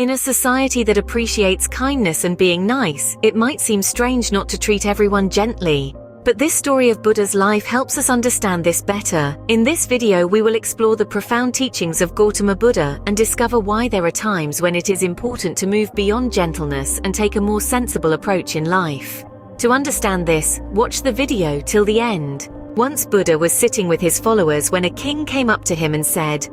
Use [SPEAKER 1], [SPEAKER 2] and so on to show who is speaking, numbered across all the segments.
[SPEAKER 1] In a society that appreciates kindness and being nice, it might seem strange not to treat everyone gently. But this story of Buddha's life helps us understand this better. In this video, we will explore the profound teachings of Gautama Buddha and discover why there are times when it is important to move beyond gentleness and take a more sensible approach in life. To understand this, watch the video till the end. Once Buddha was sitting with his followers when a king came up to him and said,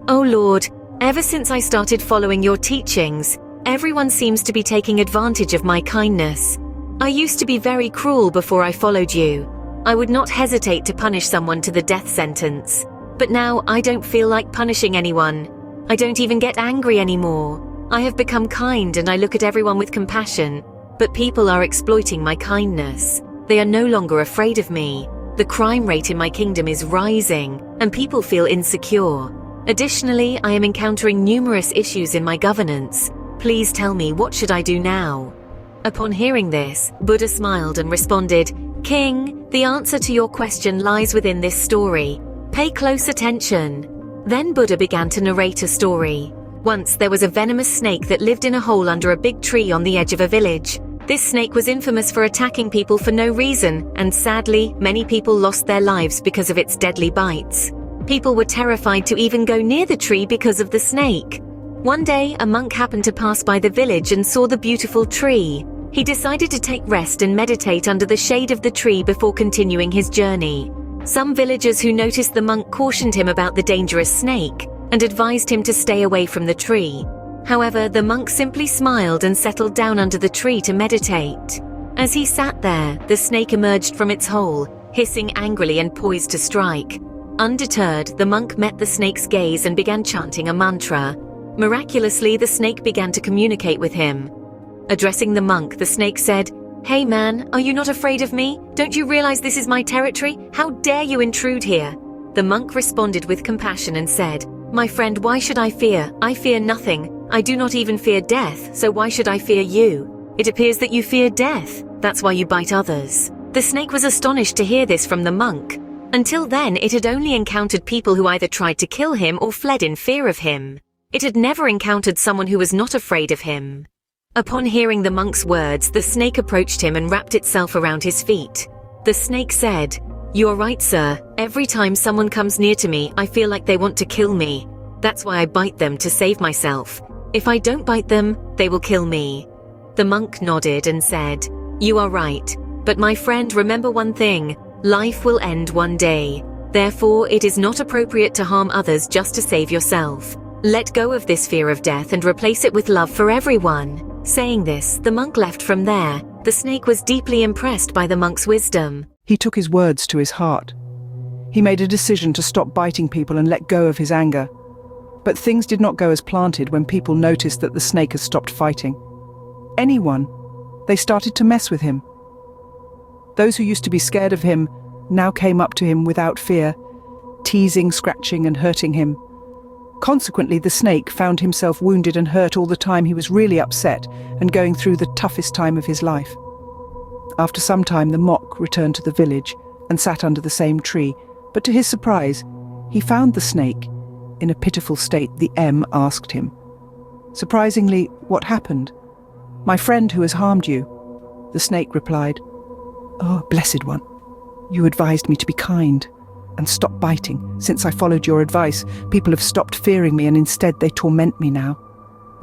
[SPEAKER 1] "O Lord, ever since I started following your teachings, everyone seems to be taking advantage of my kindness. I used to be very cruel before I followed you. I would not hesitate to punish someone to the death sentence. But now I don't feel like punishing anyone. I don't even get angry anymore. I have become kind and I look at everyone with compassion. But people are exploiting my kindness. They are no longer afraid of me. The crime rate in my kingdom is rising, and people feel insecure. Additionally, I am encountering numerous issues in my governance. Please tell me, what should I do now?" Upon hearing this, Buddha smiled and responded, "King, the answer to your question lies within this story. Pay close attention." Then Buddha began to narrate a story. Once there was a venomous snake that lived in a hole under a big tree on the edge of a village. This snake was infamous for attacking people for no reason, and sadly, many people lost their lives because of its deadly bites. People were terrified to even go near the tree because of the snake. One day, a monk happened to pass by the village and saw the beautiful tree. He decided to take rest and meditate under the shade of the tree before continuing his journey. Some villagers who noticed the monk cautioned him about the dangerous snake and advised him to stay away from the tree. However, the monk simply smiled and settled down under the tree to meditate. As he sat there, the snake emerged from its hole, hissing angrily and poised to strike. Undeterred, the monk met the snake's gaze and began chanting a mantra. Miraculously, the snake began to communicate with him. Addressing the monk, the snake said, "Hey man, are you not afraid of me? Don't you realize this is my territory? How dare you intrude here?" The monk responded with compassion and said, "My friend, why should I fear? I fear nothing. I do not even fear death, so why should I fear you? It appears that you fear death. That's why you bite others." The snake was astonished to hear this from the monk. Until then, it had only encountered people who either tried to kill him or fled in fear of him. It had never encountered someone who was not afraid of him. Upon hearing the monk's words, the snake approached him and wrapped itself around his feet. The snake said, "You are right, sir. Every time someone comes near to me, I feel like they want to kill me. That's why I bite them to save myself. If I don't bite them, they will kill me." The monk nodded and said, "You are right. But my friend, remember one thing. Life will end one day. Therefore, it is not appropriate to harm others just to save yourself. Let go of this fear of death and replace it with love for everyone." Saying this, the monk left from there. The snake was deeply impressed by the monk's wisdom.
[SPEAKER 2] He took his words to his heart. He made a decision to stop biting people and let go of his anger. But things did not go as planted when people noticed that the snake had stopped fighting. They started to mess with him. Those who used to be scared of him now came up to him without fear, teasing, scratching, and hurting him. Consequently, the snake found himself wounded and hurt all the time. He was really upset and going through the toughest time of his life. After some time, the monk returned to the village and sat under the same tree, but to his surprise, he found the snake in a pitiful state. The M asked him, "Surprisingly, what happened?" "My friend who has harmed you." The snake replied, "Oh, blessed one, you advised me to be kind and stop biting. Since I followed your advice, people have stopped fearing me and instead they torment me now.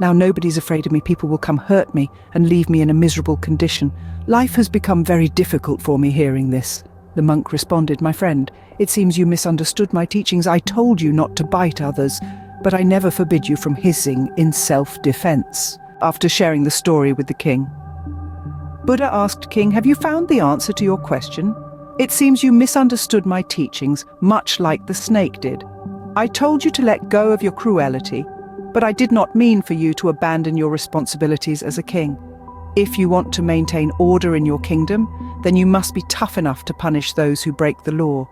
[SPEAKER 2] Now nobody's afraid of me. People will come hurt me and leave me in a miserable condition. Life has become very difficult for me hearing this." The monk responded, "My friend, it seems you misunderstood my teachings. I told you not to bite others, but I never forbid you from hissing in self-defense." After sharing the story with the king, Buddha asked King, "Have you found the answer to your question? It seems you misunderstood my teachings, much like the snake did. I told you to let go of your cruelty, but I did not mean for you to abandon your responsibilities as a king. If you want to maintain order in your kingdom, then you must be tough enough to punish those who break the law.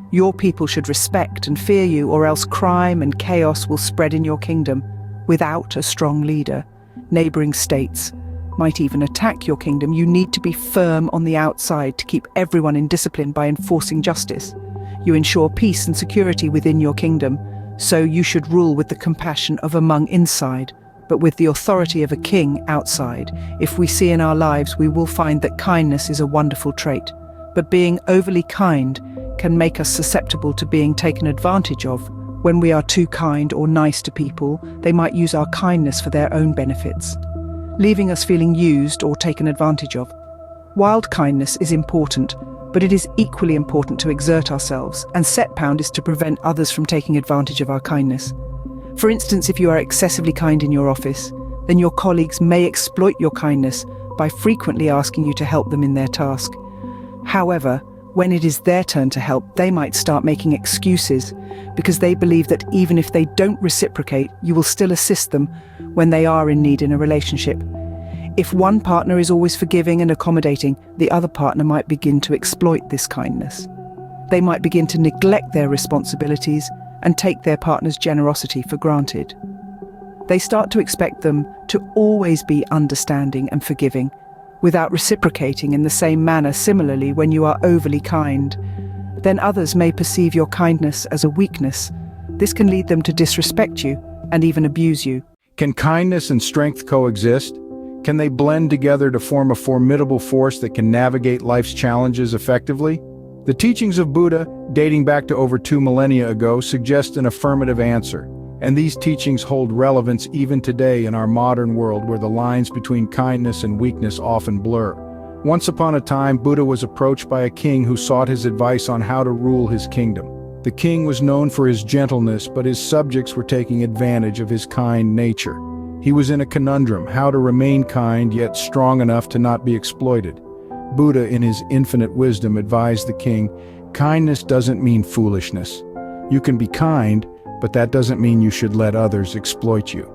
[SPEAKER 2] Your people should respect and fear you, or else crime and chaos will spread in your kingdom. Without a strong leader, neighboring states might even attack your kingdom. You need to be firm on the outside to keep everyone in discipline by enforcing justice. You ensure peace and security within your kingdom, so you should rule with the compassion of a monk inside, but with the authority of a king outside. If we see in our lives, we will find that kindness is a wonderful trait. But being overly kind can make us susceptible to being taken advantage of. When we are too kind or nice to people, they might use our kindness for their own benefits, leaving us feeling used or taken advantage of. Wild kindness is important, but it is equally important to exert ourselves and set boundaries to prevent others from taking advantage of our kindness. For instance, if you are excessively kind in your office, then your colleagues may exploit your kindness by frequently asking you to help them in their task. However, when it is their turn to help, they might start making excuses because they believe that even if they don't reciprocate, you will still assist them when they are in need in a relationship. If one partner is always forgiving and accommodating, the other partner might begin to exploit this kindness. They might begin to neglect their responsibilities and take their partner's generosity for granted. They start to expect them to always be understanding and forgiving, without reciprocating in the same manner. Similarly, when you are overly kind, then others may perceive your kindness as a weakness. This can lead them to disrespect you and even abuse you.
[SPEAKER 3] Can kindness and strength coexist? Can they blend together to form a formidable force that can navigate life's challenges effectively? The teachings of Buddha, dating back to over 2 millennia ago, suggest an affirmative answer. And these teachings hold relevance even today in our modern world where the lines between kindness and weakness often blur. Once upon a time, Buddha was approached by a king who sought his advice on how to rule his kingdom. The king was known for his gentleness, but his subjects were taking advantage of his kind nature. He was in a conundrum, how to remain kind yet strong enough to not be exploited. Buddha, in his infinite wisdom, advised the king, kindness doesn't mean foolishness. You can be kind, but that doesn't mean you should let others exploit you.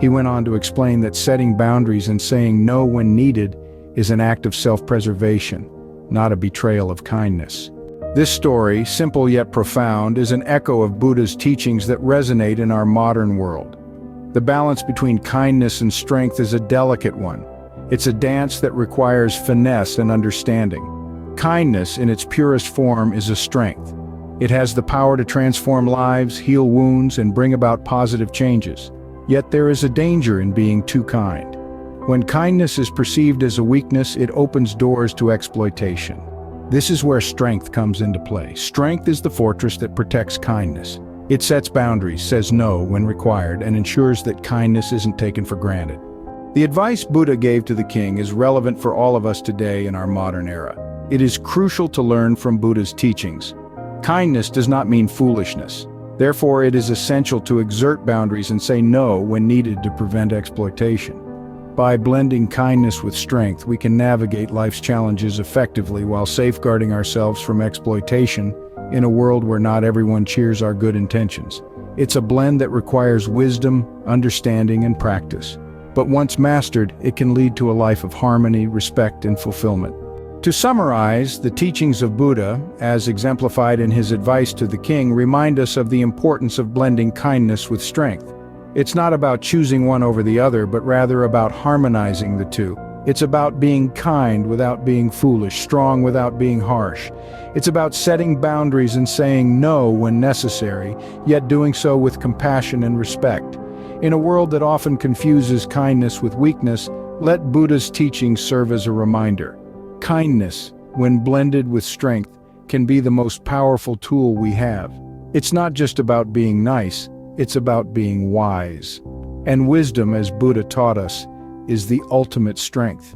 [SPEAKER 3] He went on to explain that setting boundaries and saying no when needed is an act of self-preservation, not a betrayal of kindness. This story, simple yet profound, is an echo of Buddha's teachings that resonate in our modern world. The balance between kindness and strength is a delicate one. It's a dance that requires finesse and understanding. Kindness, in its purest form, is a strength. It has the power to transform lives, heal wounds, and bring about positive changes. Yet there is a danger in being too kind. When kindness is perceived as a weakness, it opens doors to exploitation. This is where strength comes into play. Strength is the fortress that protects kindness. It sets boundaries, says no when required, and ensures that kindness isn't taken for granted. The advice Buddha gave to the king is relevant for all of us today in our modern era. It is crucial to learn from Buddha's teachings. Kindness does not mean foolishness. Therefore, it is essential to exert boundaries and say no when needed to prevent exploitation. By blending kindness with strength, we can navigate life's challenges effectively while safeguarding ourselves from exploitation in a world where not everyone cheers our good intentions. It's a blend that requires wisdom, understanding, and practice. But once mastered, it can lead to a life of harmony, respect, and fulfillment. To summarize, the teachings of Buddha, as exemplified in his advice to the king, remind us of the importance of blending kindness with strength. It's not about choosing one over the other, but rather about harmonizing the two. It's about being kind without being foolish, strong without being harsh. It's about setting boundaries and saying no when necessary, yet doing so with compassion and respect. In a world that often confuses kindness with weakness, let Buddha's teachings serve as a reminder. Kindness, when blended with strength, can be the most powerful tool we have. It's not just about being nice, it's about being wise. And wisdom, as Buddha taught us, is the ultimate strength.